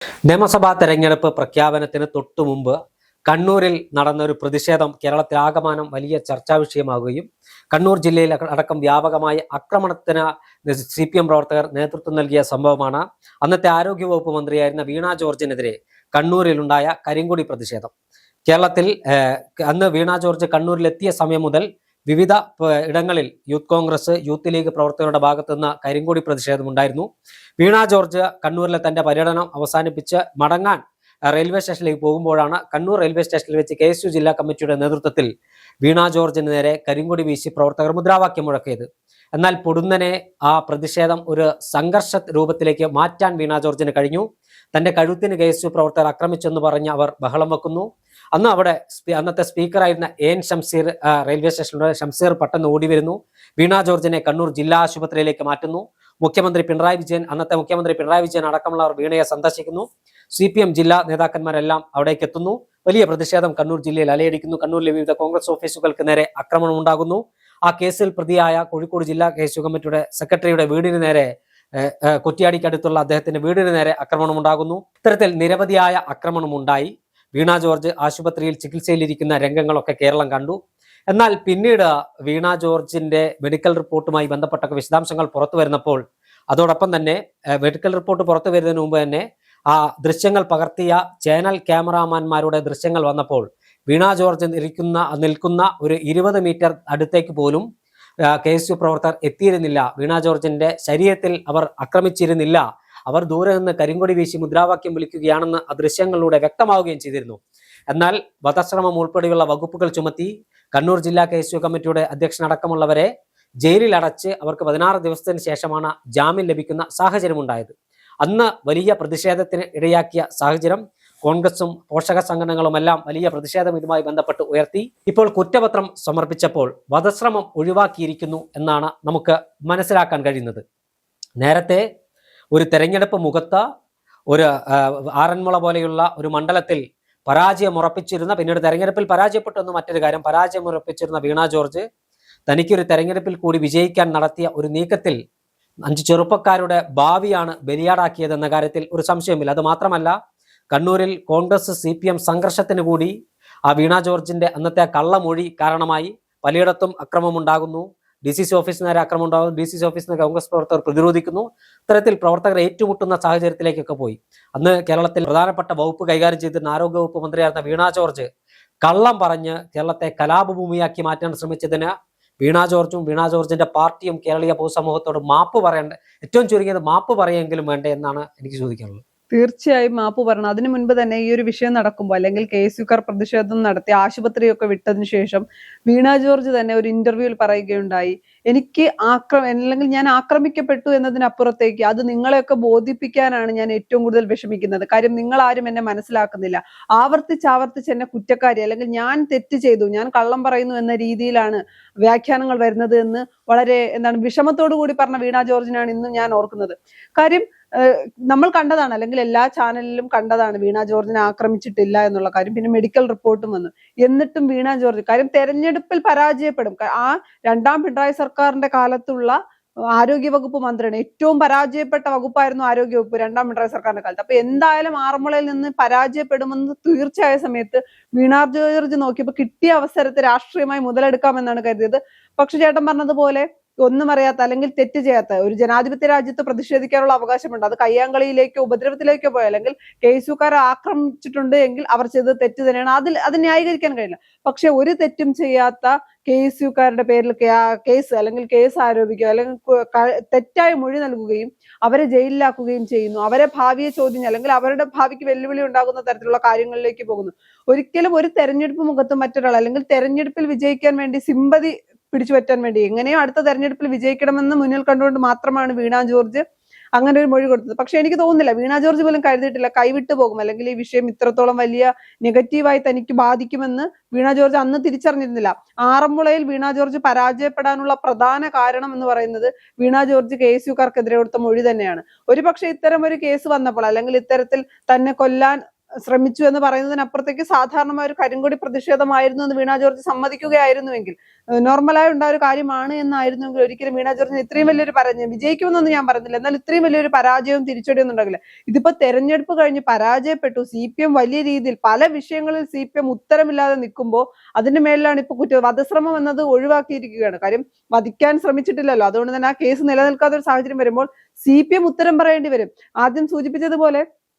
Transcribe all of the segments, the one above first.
നിയമസഭാ തെരഞ്ഞെടുപ്പ് പ്രഖ്യാപനത്തിന് തൊട്ടുമുമ്പ് കണ്ണൂരിൽ നടന്ന ഒരു പ്രതിഷേധം കേരളത്തിലാകമാനം വലിയ ചർച്ചാ വിഷയമാകുകയും കണ്ണൂർ ജില്ലയിൽ അടക്കം വ്യാപകമായ ആക്രമണത്തിന് CPM പ്രവർത്തകർ നേതൃത്വം നൽകിയ സംഭവമാണ് അന്നത്തെ ആരോഗ്യവകുപ്പ് മന്ത്രിയായിരുന്ന വീണ ജോർജിനെതിരെ കണ്ണൂരിലുണ്ടായ കരിങ്കൊടി പ്രതിഷേധം. കേരളത്തിൽ അന്ന് വീണ ജോർജ് കണ്ണൂരിലെത്തിയ സമയം മുതൽ വിവിധ ഇടങ്ങളിൽ യൂത്ത് കോൺഗ്രസ്, യൂത്ത് ലീഗ് പ്രവർത്തകരുടെ ഭാഗത്തുനിന്ന് കരിങ്കൊടി പ്രതിഷേധമുണ്ടായിരുന്നു. വീണ ജോർജ് കണ്ണൂരിലെ തന്റെ പര്യടനം അവസാനിപ്പിച്ച് മടങ്ങാൻ റെയിൽവേ സ്റ്റേഷനിലേക്ക് പോകുമ്പോഴാണ് കണ്ണൂർ റെയിൽവേ സ്റ്റേഷനിൽ വെച്ച് KSU ജില്ലാ കമ്മിറ്റിയുടെ നേതൃത്വത്തിൽ വീണ ജോർജിന് നേരെ കരിങ്കൊടി വീശി പ്രവർത്തകർ മുദ്രാവാക്യം മുഴക്കിയത്. എന്നാൽ പൊടുന്നനെ ആ പ്രതിഷേധം ഒരു സംഘർഷ രൂപത്തിലേക്ക് മാറ്റാൻ വീണ ജോർജിന് കഴിഞ്ഞു. തന്റെ കഴുത്തിന് KSU പ്രവർത്തകർ ആക്രമിച്ചെന്ന് പറഞ്ഞ് അവർ ബഹളം വെക്കുന്നു. അന്ന് അവിടെ അന്നത്തെ സ്പീക്കറായിരുന്ന AN ഷംസീർ റെയിൽവേ സ്റ്റേഷനിലൂടെ ഷംസീർ പെട്ടെന്ന് ഓടി വരുന്നു. വീണ ജോർജിനെ കണ്ണൂർ ജില്ലാ ആശുപത്രിയിലേക്ക് മാറ്റുന്നു. അന്നത്തെ മുഖ്യമന്ത്രി പിണറായി വിജയൻ അടക്കമുള്ളവർ വീണയെ സന്ദർശിക്കുന്നു. CPM ജില്ലാ നേതാക്കന്മാരെല്ലാം അവിടേക്ക് എത്തുന്നു. വലിയ പ്രതിഷേധം കണ്ണൂർ ജില്ലയിൽ അലയടിക്കുന്നു. കണ്ണൂരിലെ വിവിധ കോൺഗ്രസ് ഓഫീസുകൾക്ക് നേരെ ആക്രമണം ഉണ്ടാകുന്നു. ആ കേസിൽ പ്രതിയായ കോഴിക്കോട് ജില്ലാ KSU കമ്മിറ്റിയുടെ സെക്രട്ടറിയുടെ വീടിന് നേരെ, കുറ്റ്യാടിക്കടുത്തുള്ള അദ്ദേഹത്തിന്റെ വീടിന് നേരെ ആക്രമണം ഉണ്ടാകുന്നു. ഇത്തരത്തിൽ നിരവധിയായ ആക്രമണം ഉണ്ടായി. വീണ ജോർജ് ആശുപത്രിയിൽ ചികിത്സയിലിരിക്കുന്ന രംഗങ്ങളൊക്കെ കേരളം കണ്ടു. എന്നാൽ പിന്നീട് വീണ ജോർജിന്റെ മെഡിക്കൽ റിപ്പോർട്ടുമായി ബന്ധപ്പെട്ട വിശദാംശങ്ങൾ പുറത്തു വരുന്നപ്പോൾ, അതോടൊപ്പം തന്നെ മെഡിക്കൽ റിപ്പോർട്ട് പുറത്തു വരുന്നതിന് മുമ്പ് തന്നെ ആ ദൃശ്യങ്ങൾ പകർത്തിയ ചാനൽ ക്യാമറാമാൻമാരുടെ ദൃശ്യങ്ങൾ വന്നപ്പോൾ വീണ ജോർജ് നിൽക്കുന്ന ഒരു 20 മീറ്റർ അടുത്തേക്ക് പോലും KSU പ്രവർത്തകർ എത്തിയിരുന്നില്ല. വീണ ജോർജിന്റെ ശരീരത്തിൽ അവർ ആക്രമിച്ചിരുന്നില്ല. അവർ ദൂരെ നിന്ന് കരിങ്കൊടി വീശി മുദ്രാവാക്യം വിളിക്കുകയാണെന്ന് ആ ദൃശ്യങ്ങളിലൂടെ വ്യക്തമാവുകയും ചെയ്തിരുന്നു. എന്നാൽ വധശ്രമം ഉൾപ്പെടെയുള്ള വകുപ്പുകൾ ചുമത്തി കണ്ണൂർ ജില്ലാ KSU കമ്മിറ്റിയുടെ അധ്യക്ഷനടക്കമുള്ളവരെ ജയിലിൽ അടച്ച് അവർക്ക് 16 ദിവസത്തിന് ശേഷമാണ് ജാമ്യം ലഭിക്കുന്ന സാഹചര്യമുണ്ടായത്. അന്ന് വലിയ പ്രതിഷേധത്തിന് ഇടയാക്കിയ സാഹചര്യം കോൺഗ്രസും പോഷക സംഘടനകളുമെല്ലാം വലിയ പ്രതിഷേധം ഇതുമായി ബന്ധപ്പെട്ട് ഉയർത്തി. ഇപ്പോൾ കുറ്റപത്രം സമർപ്പിച്ചപ്പോൾ വധശ്രമം ഒഴിവാക്കിയിരിക്കുന്നു എന്നാണ് നമുക്ക് മനസ്സിലാക്കാൻ കഴിയുന്നത്. നേരത്തെ ഒരു തെരഞ്ഞെടുപ്പ് മുഖത്ത് ഒരു ആറന്മുള പോലെയുള്ള ഒരു മണ്ഡലത്തിൽ പരാജയം ഉറപ്പിച്ചിരുന്ന, പിന്നീട് തെരഞ്ഞെടുപ്പിൽ പരാജയപ്പെട്ടു എന്ന് മറ്റൊരു കാര്യം, പരാജയം ഉറപ്പിച്ചിരുന്ന വീണ ജോർജ് തനിക്കൊരു തെരഞ്ഞെടുപ്പിൽ കൂടി വിജയിക്കാൻ നടത്തിയ ഒരു നീക്കത്തിൽ 5 ചെറുപ്പക്കാരുടെ ഭാവിയാണ് ബലിയാടാക്കിയതെന്ന കാര്യത്തിൽ ഒരു സംശയമില്ല. അത് മാത്രമല്ല, കണ്ണൂരിൽ കോൺഗ്രസ് CPM സംഘർഷത്തിന് കൂടി ആ വീണ ജോർജിന്റെ അന്നത്തെ കള്ളമൊഴി കാരണമായി പലയിടത്തും അക്രമമുണ്ടാകുന്നു. DCC ഓഫീസിന് നേരെ ആക്രമണം ഉണ്ടാകുന്നു. DCC ഓഫീസിന് കോൺഗ്രസ് പ്രവർത്തകർ പ്രതിരോധിക്കുന്നു. ഇത്തരത്തിൽ പ്രവർത്തകർ ഏറ്റുമുട്ടുന്ന സാഹചര്യത്തിലേക്കൊക്കെ പോയി. അന്ന് കേരളത്തിൽ പ്രധാനപ്പെട്ട വകുപ്പ് കൈകാര്യം ചെയ്തിരുന്ന ആരോഗ്യവകുപ്പ് മന്ത്രിയായിരുന്ന വീണ ജോർജ് കള്ളം പറഞ്ഞ് കേരളത്തെ കലാപഭൂമിയാക്കി മാറ്റാൻ ശ്രമിച്ചതിന് വീണ ജോർജും വീണ ജോർജിന്റെ പാർട്ടിയും കേരളീയ പൊതുസമൂഹത്തോട് മാപ്പ് പറയേണ്ട, ഏറ്റവും ചുരുങ്ങിയത് മാപ്പ് പറയുമെങ്കിലും വേണ്ടേ എന്നാണ് എനിക്ക് ചോദിക്കാനുള്ളത്. തീർച്ചയായും മാപ്പ് പറയണം. അതിനു മുൻപ് തന്നെ ഈ ഒരു വിഷയം നടക്കുമ്പോൾ, അല്ലെങ്കിൽ KSUക്കാർ പ്രതിഷേധം നടത്തി ആശുപത്രിയൊക്കെ വിട്ടതിനു ശേഷം വീണ ജോർജ് തന്നെ ഒരു ഇന്റർവ്യൂവിൽ പറയുകയുണ്ടായി, എനിക്ക് അല്ലെങ്കിൽ ഞാൻ ആക്രമിക്കപ്പെട്ടു എന്നതിനപ്പുറത്തേക്ക് അത് നിങ്ങളെയൊക്കെ ബോധിപ്പിക്കാനാണ് ഞാൻ ഏറ്റവും കൂടുതൽ വിഷമിക്കുന്നത്. കാര്യം നിങ്ങൾ ആരും എന്നെ മനസ്സിലാക്കുന്നില്ല. ആവർത്തിച്ച് എന്നെ കുറ്റക്കാരി, അല്ലെങ്കിൽ ഞാൻ തെറ്റ് ചെയ്തു, ഞാൻ കള്ളം പറയുന്നു എന്ന രീതിയിലാണ് വ്യാഖ്യാനങ്ങൾ വരുന്നത് എന്ന് വളരെ വിഷമത്തോടു കൂടി പറഞ്ഞ വീണ ജോർജിനാണ് ഇന്നും ഞാൻ ഓർക്കുന്നത്. കാര്യം നമ്മൾ കണ്ടതാണ്, അല്ലെങ്കിൽ എല്ലാ ചാനലിലും കണ്ടതാണ് വീണ ജോർജിനെ ആക്രമിച്ചിട്ടില്ല എന്നുള്ള കാര്യം. പിന്നെ മെഡിക്കൽ റിപ്പോർട്ടും വന്നു. എന്നിട്ടും വീണ ജോർജ് കാര്യം തെരഞ്ഞെടുപ്പിൽ പരാജയപ്പെടും. ആ 2ാം പിണറായി സർക്കാരിന്റെ കാലത്തുള്ള ആരോഗ്യവകുപ്പ് മന്ത്രിയാണ്. ഏറ്റവും പരാജയപ്പെട്ട വകുപ്പായിരുന്നു ആരോഗ്യവകുപ്പ് 2ാം പിണറായി സർക്കാരിന്റെ കാലത്ത്. അപ്പൊ എന്തായാലും ആറന്മുളയിൽ നിന്ന് പരാജയപ്പെടുമെന്ന് തീർച്ചയായ സമയത്ത് വീണ ജോർജ് നോക്കിയപ്പോൾ കിട്ടിയ അവസരത്തെ രാഷ്ട്രീയമായി മുതലെടുക്കാമെന്നാണ് കരുതിയത്. പക്ഷെ ചേട്ടൻ പറഞ്ഞതുപോലെ ഒന്നും അറിയാത്ത, അല്ലെങ്കിൽ തെറ്റ് ചെയ്യാത്ത ഒരു ജനാധിപത്യ രാജ്യത്ത് പ്രതിഷേധിക്കാനുള്ള അവകാശമുണ്ട്. അത് കയ്യാങ്കളിയിലേക്കോ ഉപദ്രവത്തിലേക്കോ പോയോ, അല്ലെങ്കിൽ KSUക്കാരെ ആക്രമിച്ചിട്ടുണ്ട് എങ്കിൽ അവർ ചെയ്തത് തെറ്റ് തന്നെയാണ്. അത് ന്യായീകരിക്കാൻ കഴിയില്ല. പക്ഷെ ഒരു തെറ്റും ചെയ്യാത്ത KSUക്കാരുടെ പേരിൽ കേസ് അല്ലെങ്കിൽ കേസ് ആരോപിക്കുക, അല്ലെങ്കിൽ തെറ്റായ മൊഴി നൽകുകയും അവരെ ജയിലിലാക്കുകയും ചെയ്യുന്നു. അവരെ ഭാവിയെ ചോദ്യം, അല്ലെങ്കിൽ അവരുടെ ഭാവിക്ക് വെല്ലുവിളി ഉണ്ടാകുന്ന തരത്തിലുള്ള കാര്യങ്ങളിലേക്ക് പോകുന്നു. ഒരിക്കലും ഒരു തെരഞ്ഞെടുപ്പ് മുഖത്ത് മറ്റൊരാൾ, അല്ലെങ്കിൽ തെരഞ്ഞെടുപ്പിൽ വിജയിക്കാൻ വേണ്ടി സിമ്പതി പിടിച്ചു പറ്റാൻ വേണ്ടി എങ്ങനെയോ അടുത്ത തെരഞ്ഞെടുപ്പിൽ വിജയിക്കണമെന്ന് മുന്നിൽ കണ്ടുകൊണ്ട് മാത്രമാണ് വീണ ജോർജ് അങ്ങനെ ഒരു മൊഴി കൊടുത്തത്. പക്ഷെ എനിക്ക് തോന്നുന്നില്ല വീണ ജോർജ് പോലും കരുതിയിട്ടില്ല കൈവിട്ടു പോകും, അല്ലെങ്കിൽ ഈ വിഷയം ഇത്രത്തോളം വലിയ നെഗറ്റീവായി തനിക്ക് ബാധിക്കുമെന്ന് വീണ ജോർജ് അന്ന് തിരിച്ചറിഞ്ഞിരുന്നില്ല. ആറന്മുളയിൽ വീണ ജോർജ് പരാജയപ്പെടാനുള്ള പ്രധാന കാരണം എന്ന് പറയുന്നത് വീണ ജോർജ് KSUക്കാർക്കെതിരെ കൊടുത്ത മൊഴി തന്നെയാണ്. ഒരുപക്ഷെ ഇത്തരം ഒരു കേസ് വന്നപ്പോൾ, അല്ലെങ്കിൽ ഇത്തരത്തിൽ തന്നെ കൊല്ലാൻ ശ്രമിച്ചു എന്ന് പറയുന്നതിനപ്പുറത്തേക്ക് സാധാരണമായ ഒരു കരിങ്കൊടി പ്രതിഷേധമായിരുന്നു എന്ന് വീണ ജോർജ് സമ്മതിക്കുകയായിരുന്നുവെങ്കിൽ, നോർമലായി ഉണ്ടായ ഒരു കാര്യമാണ് എന്നായിരുന്നെങ്കിൽ ഒരിക്കലും വീണ ജോർജിന് ഇത്രയും വലിയൊരു പരാജയം, വിജയിക്കുമെന്നൊന്നും ഞാൻ പറയുന്നില്ല, എന്നാൽ ഇത്രയും വലിയൊരു പരാജയവും തിരിച്ചടിയൊന്നും ഉണ്ടാകില്ല. ഇതിപ്പോ തെരഞ്ഞെടുപ്പ് കഴിഞ്ഞ് പരാജയപ്പെട്ടു, CPM വലിയ രീതിയിൽ പല വിഷയങ്ങളിൽ CPM ഉത്തരമില്ലാതെ നിൽക്കുമ്പോൾ അതിന്റെ മേലിലാണ് ഇപ്പൊ വധശ്രമം എന്നത് ഒഴിവാക്കിയിരിക്കുകയാണ്. കാര്യം വധിക്കാൻ ശ്രമിച്ചിട്ടില്ലല്ലോ, അതുകൊണ്ട് തന്നെ ആ കേസ് നിലനിൽക്കാത്ത ഒരു സാഹചര്യം വരുമ്പോൾ CPM ഉത്തരം പറയേണ്ടി വരും. ആദ്യം സൂചിപ്പിച്ചതുപോലെ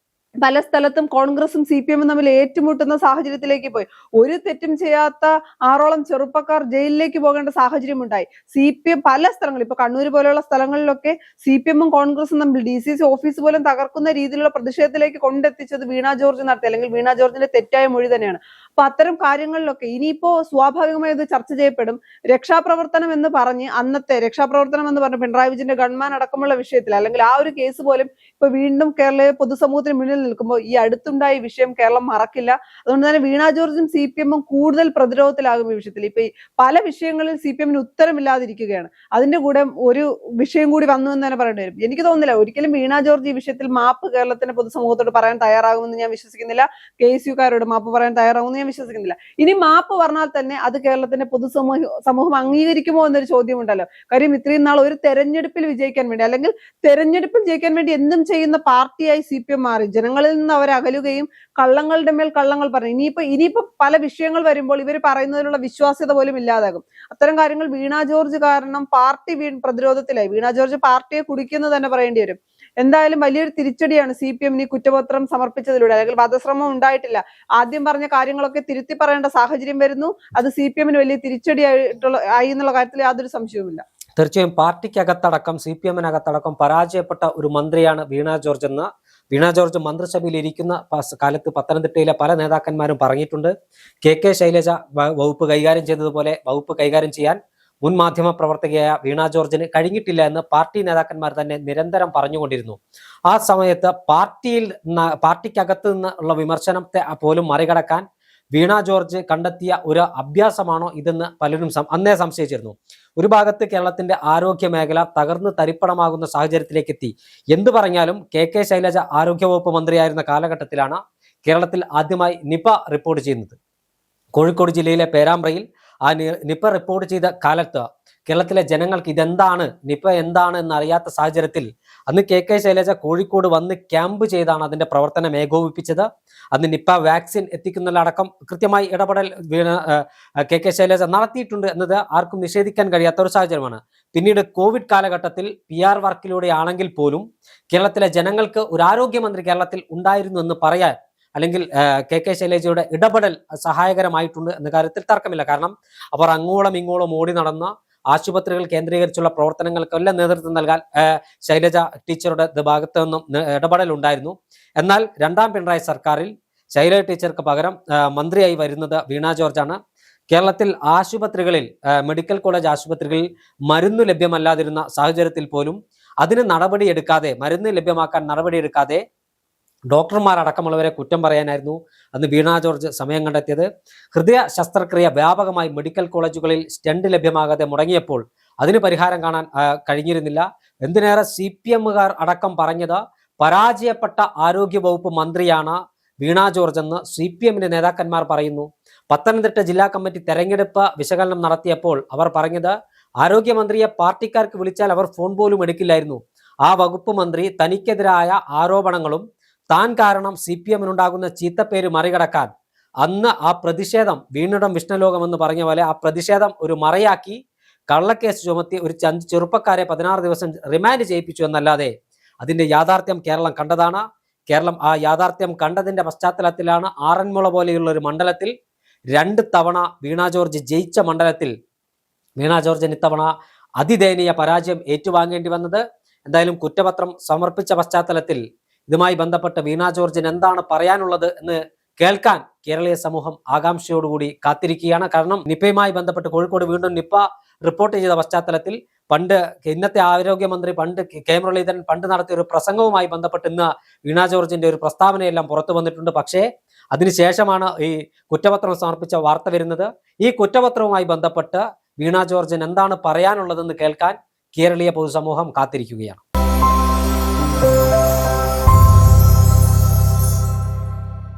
പല സ്ഥലത്തും കോൺഗ്രസും CPM തമ്മിൽ ഏറ്റുമുട്ടുന്ന സാഹചര്യത്തിലേക്ക് പോയി. ഒരു തെറ്റും ചെയ്യാത്ത 6ഓളം ചെറുപ്പക്കാർ ജയിലിലേക്ക് പോകേണ്ട സാഹചര്യം ഉണ്ടായി. CPM പല സ്ഥലങ്ങളിൽ, ഇപ്പൊ കണ്ണൂർ പോലെയുള്ള സ്ഥലങ്ങളിലൊക്കെ CPM കോൺഗ്രസും തമ്മിൽ DCC ഓഫീസ് പോലും തകർക്കുന്ന രീതിയിലുള്ള പ്രതിഷേധത്തിലേക്ക് കൊണ്ടെത്തിച്ചത് വീണ ജോർജ് നടത്തി, അല്ലെങ്കിൽ വീണ ജോർജിന്റെ തെറ്റായ മൊഴി തന്നെയാണ്. അപ്പൊ അത്തരം കാര്യങ്ങളിലൊക്കെ ഇനിയിപ്പോ സ്വാഭാവികമായി ഇത് ചർച്ച ചെയ്യപ്പെടും. രക്ഷാപ്രവർത്തനം എന്ന് പറഞ്ഞ് പിണറായി വിജയന്റെ ഗൺമാൻ അടക്കമുള്ള വിഷയത്തിൽ, അല്ലെങ്കിൽ ആ ഒരു കേസ് പോലും ഇപ്പൊ വീണ്ടും കേരള പൊതുസമൂഹത്തിന് മുന്നിൽ നിൽക്കുമ്പോൾ ഈ അടുത്തുണ്ടായ വിഷയം കേരളം മറക്കില്ല. അതുകൊണ്ട് തന്നെ വീണ ജോർജും CPM കൂടുതൽ പ്രതിരോധത്തിലാകും ഈ വിഷയത്തിൽ. ഇപ്പൊ പല വിഷയങ്ങളിൽ CPM ഉത്തരമില്ലാതിരിക്കുകയാണ്. അതിന്റെ കൂടെ ഒരു വിഷയം കൂടി വന്നു എന്ന് തന്നെ പറയേണ്ടി വരും. എനിക്ക് തോന്നുന്നില്ല ഒരിക്കലും വീണ ജോർജ് ഈ വിഷയത്തിൽ മാപ്പ് കേരളത്തിന്റെ പൊതുസമൂഹത്തോട് പറയാൻ തയ്യാറാകുമെന്ന് ഞാൻ വിശ്വസിക്കുന്നില്ല. KSUക്കാരോട് മാപ്പ് പറയാൻ തയ്യാറാകുമെന്ന് ഞാൻ വിശ്വസിക്കുന്നില്ല. ഇനി മാപ്പ് പറഞ്ഞാൽ തന്നെ അത് കേരളത്തിന്റെ സമൂഹം അംഗീകരിക്കുമോ എന്നൊരു ചോദ്യം ഉണ്ടല്ലോ. കാര്യം ഇത്രയും നാൾ ഒരു തെരഞ്ഞെടുപ്പിൽ വിജയിക്കാൻ വേണ്ടി, അല്ലെങ്കിൽ തെരഞ്ഞെടുപ്പിൽ ജയിക്കാൻ വേണ്ടി എന്തും ചെയ്യുന്ന പാർട്ടിയായി CPM മാറി. ജനങ്ങളിൽ നിന്ന് അവർ അകലുകയും കള്ളങ്ങളുടെ മേൽ കള്ളങ്ങൾ പറഞ്ഞു. ഇനിയിപ്പോ പല വിഷയങ്ങൾ വരുമ്പോൾ ഇവർ പറയുന്നതിലുള്ള വിശ്വാസ്യത പോലും ഇല്ലാതാകും. അത്തരം കാര്യങ്ങൾ വീണ ജോർജ് കാരണം പാർട്ടി പ്രതിരോധത്തിലായി. വീണ ജോർജ് പാർട്ടിയെ കുടിക്കുന്നത് തന്നെ പറയേണ്ടി വരും. എന്തായാലും വലിയൊരു തിരിച്ചടിയാണ് CPM ഈ കുറ്റപത്രം സമർപ്പിച്ചതിലൂടെ. അല്ലെങ്കിൽ വധശ്രമം ഉണ്ടായിട്ടില്ല, ആദ്യം പറഞ്ഞ കാര്യങ്ങളൊക്കെ തിരുത്തി പറയേണ്ട സാഹചര്യം വരുന്നു. അത് CPM വലിയ തിരിച്ചടിയായി എന്നുള്ള കാര്യത്തിൽ യാതൊരു സംശയവുമില്ല. തീർച്ചയായും പാർട്ടിക്കകത്തടക്കം CPM-നകത്തടക്കം പരാജയപ്പെട്ട ഒരു മന്ത്രിയാണ് വീണ ജോർജ് എന്ന് വീണ ജോർജ് മന്ത്രിസഭയിൽ ഇരിക്കുന്ന കാലത്ത് പത്തനംതിട്ടയിലെ പല നേതാക്കന്മാരും പറഞ്ഞിട്ടുണ്ട്. KK ശൈലജ വകുപ്പ് കൈകാര്യം ചെയ്തതുപോലെ വകുപ്പ് കൈകാര്യം ചെയ്യാൻ മുൻ മാധ്യമ പ്രവർത്തകയായ വീണ ജോർജിന് കഴിഞ്ഞിട്ടില്ല എന്ന് പാർട്ടി നേതാക്കന്മാർ തന്നെ നിരന്തരം പറഞ്ഞുകൊണ്ടിരുന്നു. ആ സമയത്ത് പാർട്ടിക്കകത്ത് നിന്നുള്ള വിമർശനത്തെ പോലും മറികടക്കാൻ വീണ ജോർജ് കണ്ടെത്തിയ ഒരു അഭ്യാസമാണോ ഇതെന്ന് പലരും അന്നേ സംശയിച്ചിരുന്നു. ഒരു ഭാഗത്ത് കേരളത്തിന്റെ ആരോഗ്യ മേഖല തകർന്ന് തരിപ്പണമാകുന്ന സാഹചര്യത്തിലേക്ക് എത്തി. എന്തു പറഞ്ഞാലും KK ശൈലജ ആരോഗ്യവകുപ്പ് മന്ത്രിയായിരുന്ന കാലഘട്ടത്തിലാണ് കേരളത്തിൽ ആദ്യമായി നിപ റിപ്പോർട്ട് ചെയ്യുന്നത്. കോഴിക്കോട് ജില്ലയിലെ പേരാമ്പ്രയിൽ ആ നിപ റിപ്പോർട്ട് ചെയ്ത കാലത്ത് കേരളത്തിലെ ജനങ്ങൾക്ക് ഇതെന്താണ്, നിപ എന്താണ് എന്നറിയാത്ത സാഹചര്യത്തിൽ അന്ന് KK ശൈലജ കോഴിക്കോട് വന്ന് ക്യാമ്പ് ചെയ്താണ് അതിന്റെ പ്രവർത്തനം ഏകോപിപ്പിച്ചത്. അന്ന് നിപ വാക്സിൻ എത്തിക്കുന്നതിലടക്കം കൃത്യമായി ഇടപെടൽ KK ശൈലജ നടത്തിയിട്ടുണ്ട് എന്നത് ആർക്കും നിഷേധിക്കാൻ കഴിയാത്ത ഒരു സാഹചര്യമാണ്. പിന്നീട് കോവിഡ് കാലഘട്ടത്തിൽ PR വർക്കിലൂടെ ആണെങ്കിൽ പോലും കേരളത്തിലെ ജനങ്ങൾക്ക് ഒരു ആരോഗ്യമന്ത്രി കേരളത്തിൽ ഉണ്ടായിരുന്നു എന്ന് പറയാൻ, അല്ലെങ്കിൽ KK ശൈലജയുടെ ഇടപെടൽ സഹായകരമായിട്ടുണ്ട് എന്ന കാര്യത്തിൽ തർക്കമില്ല. കാരണം അവർ അങ്ങോളം ഇങ്ങോളം ഓടി നടന്ന ആശുപത്രികൾ കേന്ദ്രീകരിച്ചുള്ള പ്രവർത്തനങ്ങൾക്കെല്ലാം നേതൃത്വം നൽകാൻ ശൈലജ ടീച്ചറുടെ ഭാഗത്തു നിന്നും ഇടപെടൽ ഉണ്ടായിരുന്നു. എന്നാൽ രണ്ടാം പിണറായി സർക്കാരിൽ ശൈലജ ടീച്ചർക്ക് പകരം മന്ത്രിയായി വരുന്നത് വീണ ജോർജാണ്. കേരളത്തിൽ ആശുപത്രികളിൽ, മെഡിക്കൽ കോളേജ് ആശുപത്രികളിൽ മരുന്ന് ലഭ്യമല്ലാതിരുന്ന സാഹചര്യത്തിൽ പോലും അതിന് മരുന്ന് ലഭ്യമാക്കാൻ നടപടിയെടുക്കാതെ ഡോക്ടർമാരടക്കമുള്ളവരെ കുറ്റം പറയാനായിരുന്നു അന്ന് വീണ ജോർജ് സമയം കണ്ടെത്തിയത്. ഹൃദയ ശസ്ത്രക്രിയ വ്യാപകമായി മെഡിക്കൽ കോളേജുകളിൽ സ്റ്റെന്റ് ലഭ്യമാകാതെ മുടങ്ങിയപ്പോൾ അതിന് പരിഹാരം കാണാൻ കഴിഞ്ഞിരുന്നില്ല. എന്തിനേറെ CPM-കാർ അടക്കം പറഞ്ഞത് പരാജയപ്പെട്ട ആരോഗ്യ വകുപ്പ് മന്ത്രിയാണ് വീണ ജോർജ് എന്ന് CPM-ന്റെ നേതാക്കന്മാർ പറയുന്നു. പത്തനംതിട്ട ജില്ലാ കമ്മിറ്റി തെരഞ്ഞെടുപ്പ് വിശകലനം നടത്തിയപ്പോൾ അവർ പറഞ്ഞത് ആരോഗ്യമന്ത്രിയെ പാർട്ടിക്കാർക്ക് വിളിച്ചാൽ അവർ ഫോൺ പോലും എടുക്കില്ലായിരുന്നു. ആ വകുപ്പ് മന്ത്രി തനിക്കെതിരായ ആരോപണങ്ങളും താൻ കാരണം CPM-നുണ്ടാകുന്ന ചീത്തപ്പേര് മറികടക്കാൻ അന്ന് ആ പ്രതിഷേധം വീണിടം വിഷ്ണുലോകം എന്ന് പറഞ്ഞ പോലെ ആ പ്രതിഷേധം ഒരു മറയാക്കി കള്ളക്കേസ് ചുമത്തി ഒരു ചെറുപ്പക്കാരെ 16 ദിവസം റിമാൻഡ് ചെയ്യിപ്പിച്ചു എന്നല്ലാതെ അതിന്റെ യാഥാർത്ഥ്യം കേരളം കണ്ടതാണ്. കേരളം ആ യാഥാർത്ഥ്യം കണ്ടതിന്റെ പശ്ചാത്തലത്തിലാണ് ആറന്മുള പോലെയുള്ള ഒരു മണ്ഡലത്തിൽ 2 തവണ വീണ ജോർജ് ജയിച്ച മണ്ഡലത്തിൽ വീണ ജോർജിന് ഇത്തവണ അതിദയനീയ പരാജയം ഏറ്റുവാങ്ങേണ്ടി വന്നത്. എന്തായാലും കുറ്റപത്രം സമർപ്പിച്ച പശ്ചാത്തലത്തിൽ ഇതുമായി ബന്ധപ്പെട്ട് വീണ ജോർജിന് എന്താണ് പറയാനുള്ളത് എന്ന് കേൾക്കാൻ കേരളീയ സമൂഹം ആകാംക്ഷയോടുകൂടി കാത്തിരിക്കുകയാണ്. കാരണം നിപയുമായി ബന്ധപ്പെട്ട് കോഴിക്കോട് വീണ്ടും നിപ റിപ്പോർട്ട് ചെയ്ത പശ്ചാത്തലത്തിൽ ഇന്നത്തെ ആരോഗ്യമന്ത്രി K മുരളീധരൻ നടത്തിയ ഒരു പ്രസംഗവുമായി ബന്ധപ്പെട്ട് ഇന്ന് വീണ ജോർജിന്റെ ഒരു പ്രസ്താവനയെല്ലാം പുറത്തു വന്നിട്ടുണ്ട്. പക്ഷേ അതിനുശേഷമാണ് ഈ കുറ്റപത്രം സമർപ്പിച്ച വാർത്ത വരുന്നത്. ഈ കുറ്റപത്രവുമായി ബന്ധപ്പെട്ട് വീണ ജോർജിന് എന്താണ് പറയാനുള്ളതെന്ന് കേൾക്കാൻ കേരളീയ പൊതുസമൂഹം കാത്തിരിക്കുകയാണ്.